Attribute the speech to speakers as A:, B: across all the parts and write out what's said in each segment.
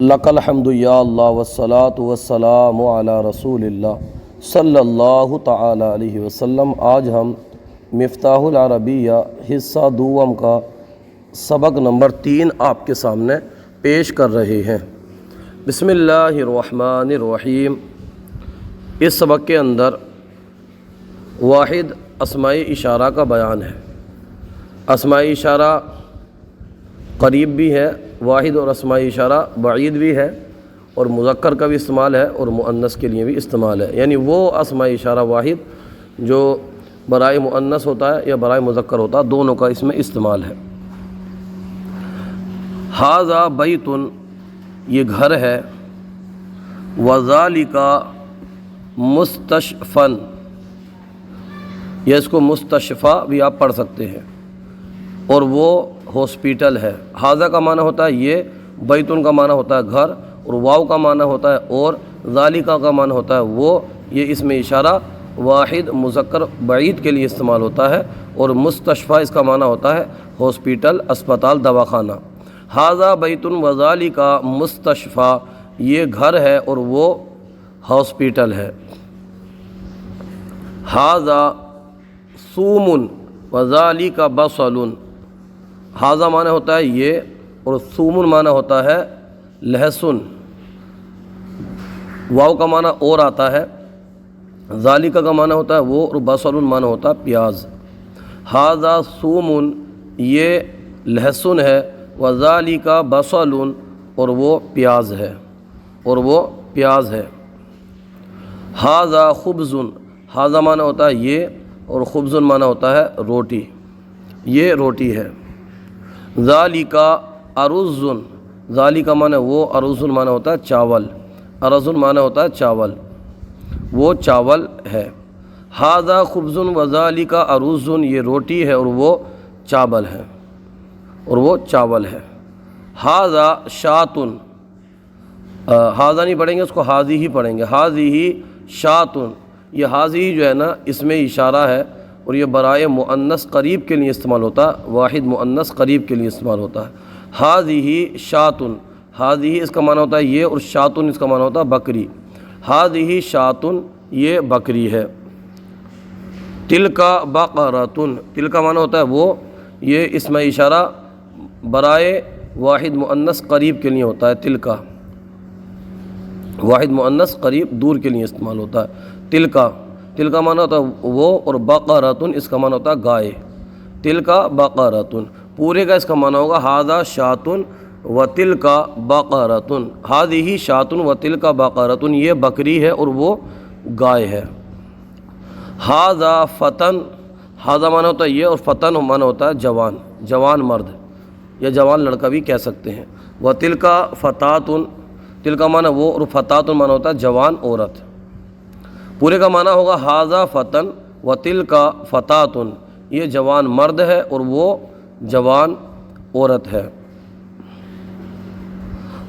A: لک الحمد یا اللہ والصلاة والسلام علی رسول اللہ صلی اللہ تعالی علیہ وسلم۔ آج ہم مفتاح العربیہ حصہ دوم کا سبق نمبر 3 آپ کے سامنے پیش کر رہے ہیں۔ بسم اللہ الرحمن الرحیم۔ اس سبق کے اندر واحد اسماء اشارہ کا بیان ہے۔ اسماء اشارہ قریب بھی ہے واحد، اور اسماء اشارہ بعید بھی ہے، اور مذکر کا بھی استعمال ہے اور مؤنث کے لیے بھی استعمال ہے، یعنی وہ اسماء اشارہ واحد جو برائے مؤنث ہوتا ہے یا برائے مذکر ہوتا ہے، دونوں کا اس میں استعمال ہے۔ ھذا بیت، یہ گھر ہے، وذالک مستشفى، یا اس کو مستشفیٰ بھی آپ پڑھ سکتے ہیں، اور وہ ہاسپیٹل ہے۔ ھذا کا معنی ہوتا ہے یہ، بیتن کا معنی ہوتا ہے گھر، اور واو کا معنی ہوتا ہے اور، ذالکہ کا معنی ہوتا ہے وہ۔ یہ اس میں اشارہ واحد مذکر بعید کے لیے استعمال ہوتا ہے، اور مستشفیٰ اس کا معنی ہوتا ہے ہاسپیٹل، اسپتال، دواخانہ۔ ھذا بیت وذالکہ مستشفیٰ، یہ گھر ہے اور وہ ہاسپیٹل ہے۔ ھذا صوم وذالکہ بصل، ھذا معنی ہوتا ہے یہ، اور صوم معنی ہوتا ہے لہسن، واو کا معنی اور آتا ہے، ذالکہ کا معنی ہوتا ہے وہ، اور بصل معنی ہوتا ہے پیاز۔ ھذا صوم، یہ لہسن ہے، وذالکہ بصل، اور وہ پیاز ہے، اور وہ پیاز ہے۔ ھذا خبز، ھذا معنی ہوتا ہے یہ، اور خبز معنی ہوتا ہے روٹی، یہ روٹی ہے۔ ذالکہ ارز، ذالکہ معنی وہ، ارز معنی ہوتا ہے چاول، ارز معنی ہوتا ہے چاول، وہ چاول ہے۔ ھذا خبز وذالکہ ارز، یہ روٹی ہے اور وہ چاول ہے، اور وہ چاول ہے۔ ھذا شاۃ، ھذا نہیں پڑھیں گے، اس کو ھذی ہی پڑھیں گے۔ ھذی شاۃ، یہ ھذی جو ہے نا اس میں اشارہ ہے، اور یہ برائے مؤنث قریب کے لیے استعمال ہوتا ہے، واحد مؤنث قریب کے لیے استعمال ہوتا ہے۔ ھذی شاۃ، ھذی اس کا معنی ہوتا ہے یہ، اور شاۃ اس کا معنی ہوتا ہے بکری۔ ھذی شاۃ، یہ بکری ہے۔ تلک بقرۃ، تلک کا معنی ہوتا ہے وہ، یہ اسم اشارہ برائے واحد مؤنث قریب کے لیے ہوتا ہے۔ تلک واحد مؤنث قریب دور کے لیے استعمال ہوتا ہے۔ تلک، تلک کا معنی ہوتا ہے وہ، اور بقرۃ اس کا معنی ہوتا ہے گائے۔ تلک بقرۃ، پورے کا اس کا معنی ہوگا ھذا شاۃ وتلک بقرۃ، ھذی شاۃ وتلک بقرۃ، یہ بکری ہے اور وہ گائے ہے۔ ھذا فتن، ھذا معنی ہوتا ہے یہ، اور فتن معنی ہوتا ہے جوان، جوان مرد یا جوان لڑکا بھی کہہ سکتے ہیں۔ وتلک فتاۃ، تلک معنی وہ، اور فتاۃ معنی ہوتا ہے جوان عورت۔ پورے کا معنی ہوگا ھذا فتن وتلک فتاۃ، یہ جوان مرد ہے اور وہ جوان عورت ہے۔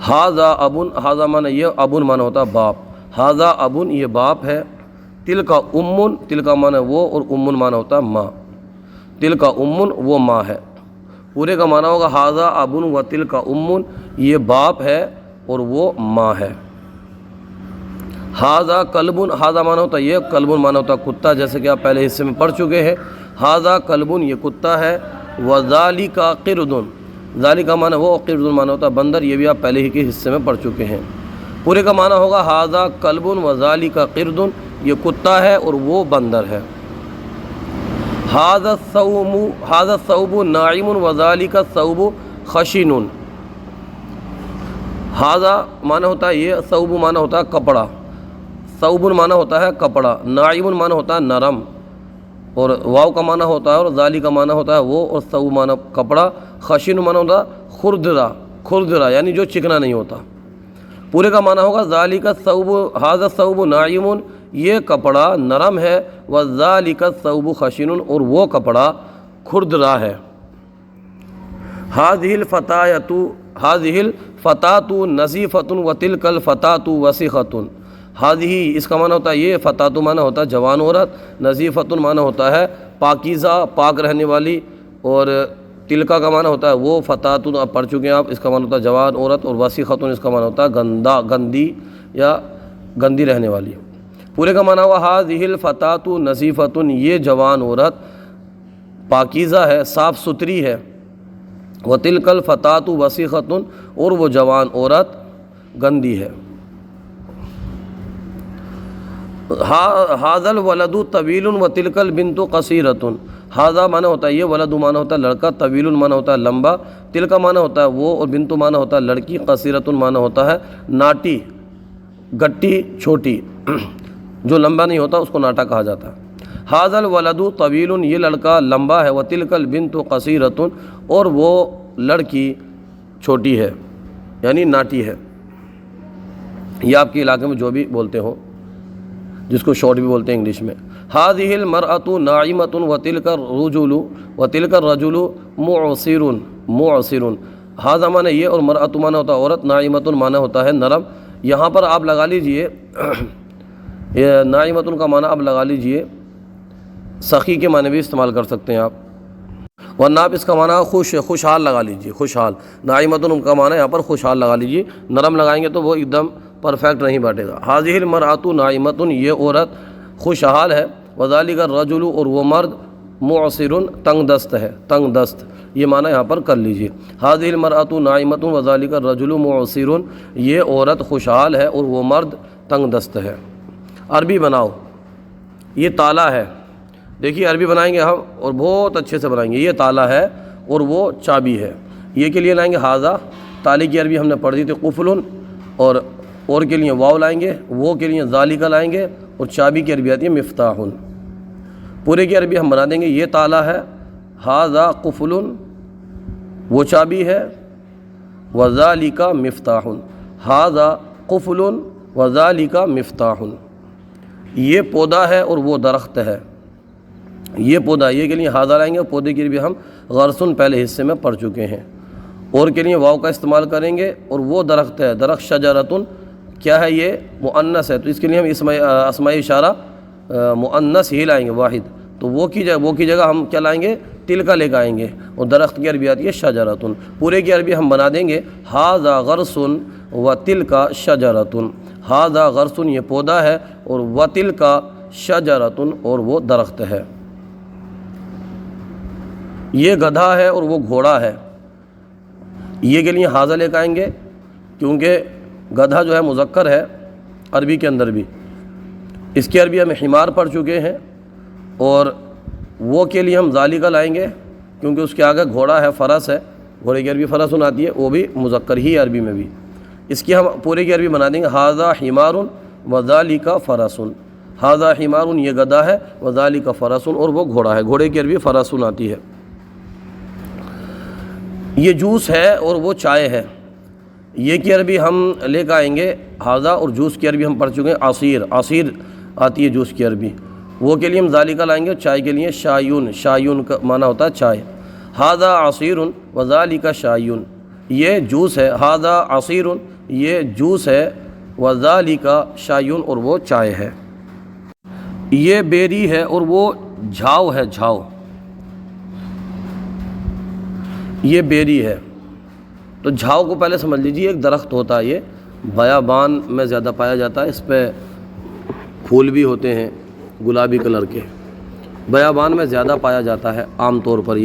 A: ھذا اب، ھذا معنی یہ، اب معنی ہوتا ہے باپ، ھذا اب، یہ باپ ہے۔ تلک ام، تلک معنی وہ، اور ام معنی ہوتا ہے ماں، تلک ام، وہ ماں ہے۔ پورے کا معنی ہوگا ھذا اب وتلک ام، یہ باپ ہے اور وہ ماں ہے۔ ھذا کلب، ھذا معنی ہوتا ہے یہ، کلب معنی ہوتا ہے کتا، جیسے کہ آپ پہلے حصے میں پڑھ چکے ہیں۔ ھذا کلب، یہ کتا ہے۔ وذالکہ قرد، ذالکہ معنی وہ، قرد معنی ہوتا ہے بندر، یہ بھی آپ پہلے ہی کے حصے میں پڑھ چکے ہیں۔ پورے کا معنی ہوگا ھذا کلب وذالکہ قرد، یہ کتا ہے اور وہ بندر ہے۔ ھذا الثوب، ھذا الثوب ناعم وذالکہ الثوب خشن، ھذا معنی ہوتا ہے یہ، ثوب معنی ہوتا ہے کپڑا، ثوب معنی ہوتا ہے کپڑا، ناعم معنی ہوتا ہے نرم، اور واو کا معنی ہوتا ہے، اور ذالکہ کا معنی ہوتا ہے وہ، اور ثوب معنی کپڑا، خشن معنی ہوتا ہے کھردرا، کھردرا یعنی جو چکنا نہیں ہوتا۔ پورے کا معنی ہوگا ذالکہ الثوب، ھذا الثوب ناعم، یہ کپڑا نرم ہے، وذالکہ الثوب خشن، اور وہ کپڑا کھردرا ہے۔ ھذہ الفتاۃ، ھذہ الفتاۃ نظیفۃ وتلک الفتاۃ وسخۃ، ھذہ اس کا معنی ہوتا ہے یہ، فتاۃ معنی ہوتا ہے جوان عورت، نظیفۃ معنی ہوتا ہے پاکیزہ، پاک رہنے والی، اور تلکا کا معنی ہوتا ہے وہ، فتاتن اب پڑھ چکے ہیں آپ، اس کا معنی ہوتا ہے جوان عورت، اور وسیختن اس کا معنی ہوتا ہے گندی یا گندی رہنے والی۔ پورے کا معنی ہوا ہاذہ الفتاۃ نظیفۃ، یہ جوان عورت پاکیزہ ہے، صاف ستھری ہے، وتلک الفتاۃ وسیختٌ، اور وہ جوان عورت گندی ہے۔ ھذا الولد طویل وتلک البنت قصیرۃ، ھذا معنی ہوتا ہے یہ، ولد معنی ہوتا ہے لڑکا، طویل معنی ہوتا ہے لمبا، تلک معنی ہوتا ہے وہ، اور بنت معنی ہوتا ہے لڑکی، قصیرۃ معنی ہوتا ہے ناٹی، گٹی، چھوٹی، جو لمبا نہیں ہوتا اس کو ناٹا کہا جاتا ہے۔ ھذا الولد طویل، یہ لڑکا لمبا ہے، وتلک البنت قصیرۃ، اور وہ لڑکی چھوٹی ہے یعنی ناٹی ہے۔ یہ آپ کے علاقے میں جو بھی بولتے ہوں، جس کو شارٹ بھی بولتے ہیں انگلش میں۔ ھذہ المرأۃ ناعمۃ وتلک الرجل معسر، ھذا معنی یہ، اور مرأۃ معنی ہوتا ہے عورت، ناعمۃ معنی ہوتا ہے نرم۔ یہاں پر آپ لگا لیجئے ناعمۃ کا معنی آپ لگا لیجئے سخی کے معنی بھی استعمال کر سکتے ہیں آپ، ورنہ آپ اس کا معنی خوشحال لگا لیجئے، خوشحال۔ ناعمۃ کا معنی یہاں پر خوشحال لگا لیجئے، نرم لگائیں گے تو وہ ایک دم پرفیکٹ نہیں بیٹھے گا۔ ھذہ المرأۃ ناعمۃ، یہ عورت خوشحال ہے، وذالک الرجل، اور وہ مرد، معسر تنگ دست ہے، تنگ دست، یہ معنی یہاں پر کر لیجئے۔ ھذہ المرأۃ ناعمۃ وذالک الرجل معسر، یہ عورت خوشحال ہے اور وہ مرد تنگ دست ہے۔ عربی بناؤ، یہ تالا ہے، دیکھیے عربی بنائیں گے ہم اور بہت اچھے سے بنائیں گے۔ یہ تالا ہے اور وہ چابی ہے، یہ کے لیے لائیں گے ھذا، تالے کی عربی ہم نے پڑھ دی تھی قفل، اور کے لیے واو لائیں گے، وہ کے لیے ذالک لائیں گے، اور چابی کی عربی آتی ہے مفتاح۔ پورے کی عربی ہم بنا دیں گے، یہ تالا ہے، ھذا قفل وہ چابی ہے، وذالک مفتاح، ھذا قفل وذالک مفتاح، یہ پودا ہے اور وہ درخت ہے، یہ پودا، یہ کے لیے ھذا لائیں گے، پودے کی عربی ہم غرسن پہلے حصے میں پڑھ چکے ہیں، اور کے لیے واو کا استعمال کریں گے، اور وہ درخت ہے، درخت شجرتن کیا ہے، یہ مؤنث ہے، تو اس کے لیے ہم اسماء اشارہ مؤنث ہی لائیں گے واحد، تو وہ کی جگہ ہم کیا لائیں گے، تلکا لے کے آئیں گے، اور درخت کی عربی آتی ہے شجرتن۔ پورے کی عربی ہم بنا دیں گے ھذا غرس وتلک شجرۃ، ھذا غرس یہ پودا ہے، اور وتلک شجرۃ اور وہ درخت ہے۔ یہ گدھا ہے اور وہ گھوڑا ہے، یہ کے لیے ھذا لے کے آئیں گے، کیونکہ گدھا جو ہے مذکر ہے عربی کے اندر بھی، اس کی عربی ہم حمار پڑھ چکے ہیں، اور وہ کے لیے ہم ذالک لائیں گے، کیونکہ اس کے آگے گھوڑا ہے، فرس ہے، گھوڑے کی عربی فرسن آتی ہے، وہ بھی مذکر ہی عربی میں بھی۔ اس کی ہم پورے کی عربی بنا دیں گے ھذا حمار وذالک فرس، ھذا حمار یہ گدھا ہے، وذالک فرس اور وہ گھوڑا ہے، گھوڑے کی عربی فرسن آتی ہے۔ یہ جوس ہے اور وہ چائے ہے، یہ کی عربی ہم لے کے آئیں گے ھذا، اور جوس کی عربی ہم پڑھ چکے ہیں عصیر، عصیر آتی ہے جوس کی عربی، وہ کے لیے ہم ذالک لائیں گے، چائے کے لیے شایون، شایون کا معنی ہوتا ہے چائے، ھذا عصیر وذالک شایون، یہ جوس ہے، ھذا عصیر یہ جوس ہے، وذالک شایون اور وہ چائے ہے۔ یہ بیری ہے اور وہ جھاؤ ہے، جھاؤ، یہ بیری ہے۔ تو جھاؤ کو پہلے سمجھ لیجیے، ایک درخت ہوتا ہے، یہ بیابان میں زیادہ پایا جاتا ہے، اس پہ پھول بھی ہوتے ہیں گلابی کلر کے، بیابان میں زیادہ پایا جاتا ہے عام طور پر۔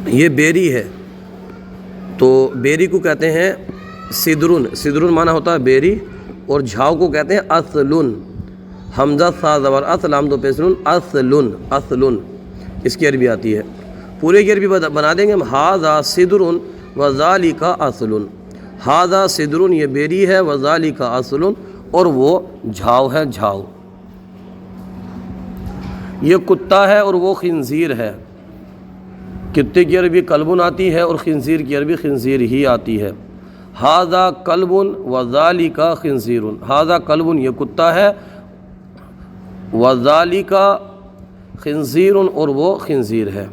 A: یہ بیری ہے، تو بیری کو کہتے ہیں سدرن، سدرن معنی ہوتا ہے بیری، اور جھاؤ کو کہتے ہیں اصلن، حمزہ سا زبر اصل لام دو پیسرن، اصلن، اصلن اس کی عربی آتی ہے۔ پورے کی عربی بنا دیں گے ہم ھذا صدر وذالک اصل، ھذا صدر یہ بیری ہے، وذالک اصل اور وہ جھاؤ ہے، جھاؤ۔ یہ کتا ہے اور وہ خنزیر ہے، کتے کی عربی کلب آتی ہے اور خنزیر کی عربی خنزیر ہی آتی ہے۔ ھذا کلب وذالک خنزیر، ھذا کلب یہ کتا ہے، وذالک خنزیر اور وہ خنزیر ہے۔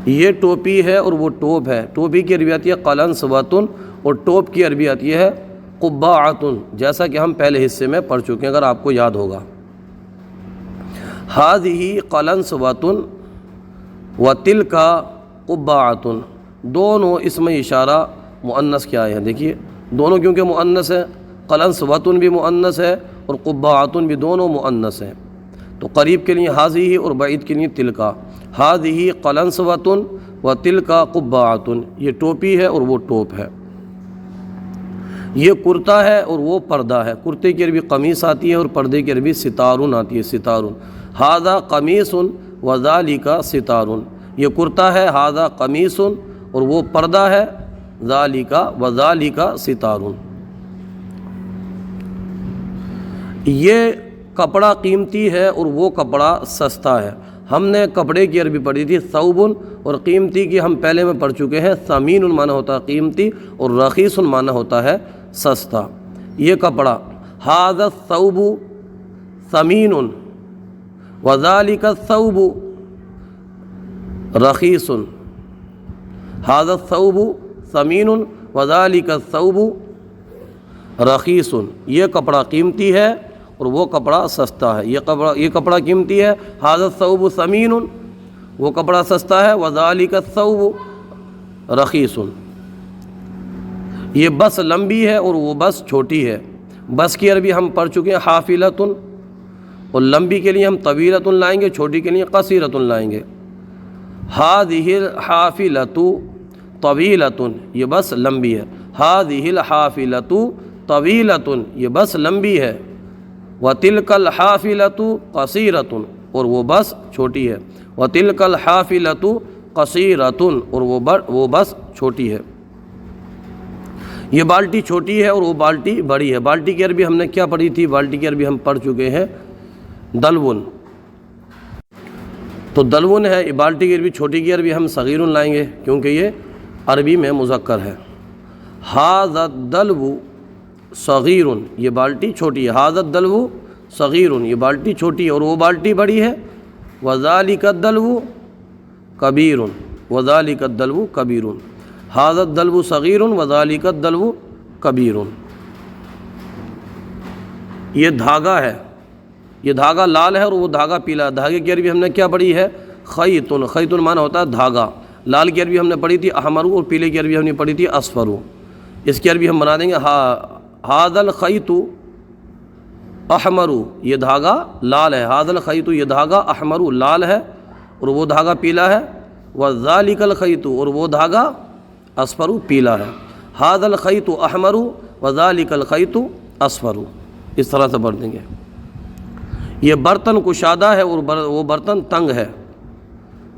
A: یہ ٹوپی ہے اور وہ ٹوپ ہے، ٹوپی کی عربی آتی ہے قلنسوۃ، اور ٹوپ کی عربی آتی ہے قباعۃ، جیسا کہ ہم پہلے حصے میں پڑھ چکے ہیں اگر آپ کو یاد ہوگا۔ ھذہ قلنسوۃ وَتِلْكَ قُبَّعَةٌ، دونوں اسم اشارہ مؤنث کے آئے ہیں. دیکھیے دونوں کیونکہ مؤنث ہے، قلنسوۃ بھی مؤنث ہے اور قبعۃ بھی دونوں مؤنث ہیں. تو قریب کے لیے حاذی اور بعید کے لیے تلکا. حاذی قلنسوۃ و تلکا قبعۃ، یہ ٹوپی ہے اور وہ ٹوپ ہے. یہ کرتا ہے اور وہ پردہ ہے. کرتے کی عربی قمیص آتی ہے اور پردے کی عربی ستارون آتی ہے. ستارون. ھذا قمیص و ذالک ستارون، یہ کرتا ہے، ھذا قمیص اور وہ پردہ ہے، ذالک و ذالک ستارون. یہ کپڑا قیمتی ہے اور وہ کپڑا سستا ہے. ہم نے کپڑے کی عربی پڑھی تھی ثوب، اور قیمتی کی ہم پہلے میں پڑھ چکے ہیں ثمین معنی ہوتا ہے قیمتی اور رخیص معنی ہوتا ہے سستا. یہ کپڑا ھذا الثوب ثمین وذالک الثوب رخیص. ھذا الثوب ثمین وذالک الثوب رخیص، یہ کپڑا قیمتی ہے اور وہ کپڑا سستا ہے. یہ کپڑا قیمتی ہے، ھذا الثوب ثمین، وہ کپڑا سستا ہے، وذالک الثوب رخیص. یہ بس لمبی ہے اور وہ بس چھوٹی ہے. بس کی عربی ہم پڑھ چکے ہیں حافلۃ، اور لمبی کے لیے ہم طویلۃ لائیں گے، چھوٹی کے لیے قصیرۃ لائیں گے. ھذہ الحافلۃ طویلۃ، یہ بس لمبی ہے. ھذہ الحافلۃ طویلۃ، یہ بس لمبی ہے. وَتِلْكَ الْحَافِلَةُ قَصِيرَةٌ، اور وہ بس چھوٹی ہے. وَتِلْكَ الْحَافِلَةُ قَصِيرَةٌ، اور وہ بس چھوٹی ہے. یہ بالٹی چھوٹی ہے اور وہ بالٹی بڑی ہے. بالٹی کی عربی ہم نے کیا پڑھی تھی؟ بالٹی کی عربی ہم پڑھ چکے ہیں دلون. تو دلون ہے یہ بالٹی کی عربی. چھوٹی کی عربی ہم صغیر لائیں گے کیونکہ یہ عربی میں مذکر ہے. ھذا الدلو صغیر، یہ بالٹی چھوٹی ہے. ھذا الدلو صغیر، یہ بالٹی چھوٹی ہے اور وہ بالٹی بڑی ہے. وذالک الدلو کبیر، وذالک الدلو کبیر. ھذا الدلو صغیر وذالک الدلو کبیر. یہ دھاگا ہے، یہ دھاگا لال ہے اور وہ دھاگا پیلا. دھاگے کی عربی ہم نے کیا پڑھی ہے؟ خیط. خیط معنی ہوتا ہے دھاگا. لال کی عربی ہم نے پڑھی تھی احمر، اور پیلے کی عربی ہم نے پڑھی تھی اصفر. اس کی عربی ہم بنا دیں گے ھذا الخیط احمر، یہ دھاگا لال ہے. ھذا الخیط، یہ دھاگا احمر لال ہے اور وہ دھاگا پیلا ہے. وذالک الخیط، اور وہ دھاگا اصفر پیلا ہے. ھذا الخیط احمر وذالک الخیط اصفر. اس طرح سے پڑھ دیں گے. یہ برتن کشادہ ہے اور وہ برتن تنگ ہے.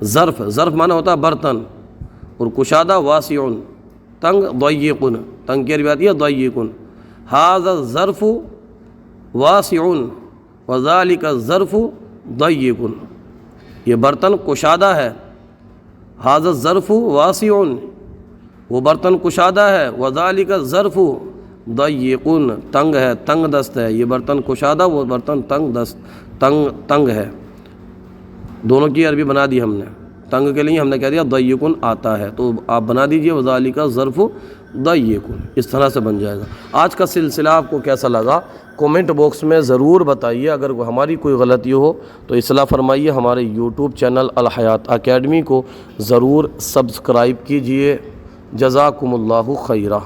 A: ظرف، ظرف معنی ہوتا ہے برتن، اور کشادہ واسع، تنگ ضیق. تنگ کی عربی آتی ہے ضیق. ھذا الظرف واسع وذالک الظرف ضیق، یہ برتن کشادہ ہے. ھذا الظرف واسع، وہ برتن کشادہ ہے. وذالک الظرف ضیق، تنگ ہے، تنگ دست ہے. یہ برتن کشادہ، وہ برتن تنگ دست، تنگ ہے. دونوں کی عربی بنا دی ہم نے. تنگ کے لیے ہم نے کہہ دیا ضیق آتا ہے، تو آپ بنا دیجئے وذالک الظرف ضیق. اس طرح سے بن جائے گا. آج کا سلسلہ آپ کو کیسا لگا کومنٹ باکس میں ضرور بتائیے. اگر ہماری کوئی غلطی ہو تو اصلاح فرمائیے. ہمارے یوٹیوب چینل الحیات اکیڈمی کو ضرور سبسکرائب کیجئے. جزاکم اللہ خیرہ.